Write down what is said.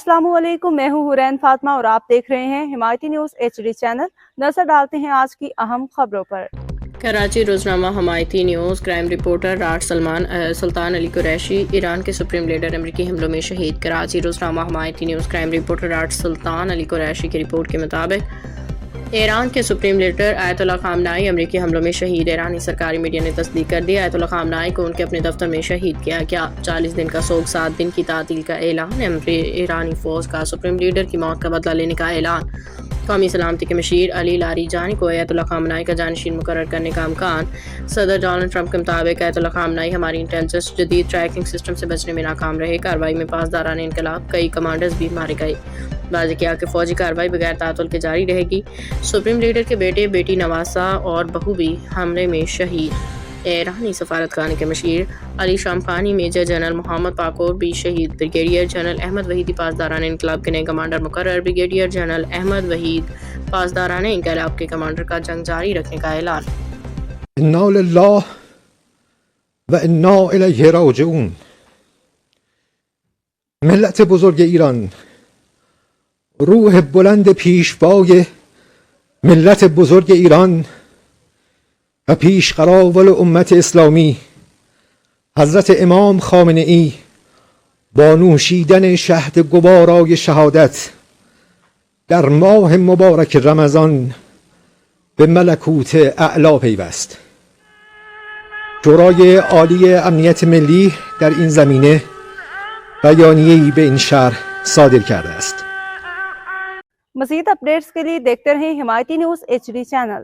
अस्सलाम वालेकुम, मैं हूँ हुरैन फातिमा और आप देख रहे हैं हिमायती न्यूज़ HD चैनल। नजर डालते हैं आज की अहम खबरों पर। कराची रोजनामा हिमायती न्यूज़ क्राइम रिपोर्टर राज सुल्तान अली कुरैशी ईरान के सुप्रीम लीडर अमरीकी हमलों में शहीद। कराची रोजनामा हिमायती न्यूज़ क्राइम रिपोर्टर राज सुल्तान अली कुरैशी की रिपोर्ट के मुताबिक ईरान के सुप्रीम लीडर आयतुल्लाह खामनाई अमरीकी हमलों में शहीद। ईरानी सरकारी मीडिया ने तस्दीक कर दी आयतुल्लाह खामनाई को उनके अपने दफ्तर में शहीद किया गया। 40 दिन का सोग, 7 दिन की तातील का ऐलान। ईरानी फौज का सुप्रीम लीडर की मौत का बदला लेने का ऐलान। कौमी सलामती के मशीर अली लारीजानी को आयतुल्लाह खामनाई का जानशीन मुकर्रर करने का अमकान। सदर डोनाल्ड ट्रंप के मुताबिक आयतुल्लाह खामनाई हमारी इंटेलिजेंस जदीद ट्रैकिंग सिस्टम से बचने में नाकाम रहे। कार्रवाई में पासदारान इनकलाब कई कमांडर्स भी मारे गए। वाज़ेह किया कि फौजी कार्रवाई बगैर तातुल के जारी रहेगी। सुप्रीम लीडर के बेटे, बेटी नवासा और बहू भी हमले में शहीद। ईरानी सफारतखाने के मशीर Ali Shamkhani, major general Mohammad Pakpour भी शहीद। ब्रिगेडियर जनरल अहमद वहीदी पासदारान इनकलाब के नए कमांडर मुकर्रर। ब्रिगेडियर जनरल अहमद वहीद पासदारान इनकलाब के कमांडर का जंग जारी रखने का ऐलान। इन्ना लिल्लाह व इन्ना इलैहि राजिऊन। मिल्लत बुजुर्ग ایران، روح بلند پیشوای ملت بزرگ ایران و پیشقراول امت اسلامی حضرت امام خامنه ای با نوشیدن شهد گوارای شهادت در ماه مبارک رمضان به ملکوت اعلا پیوست. شورای عالی امنیت ملی در این زمینه بیانیه‌ای به این شرح صادر کرده است. मज़ीद अपडेट्स के लिए देखते रहें हिमायती न्यूज़ HD चैनल।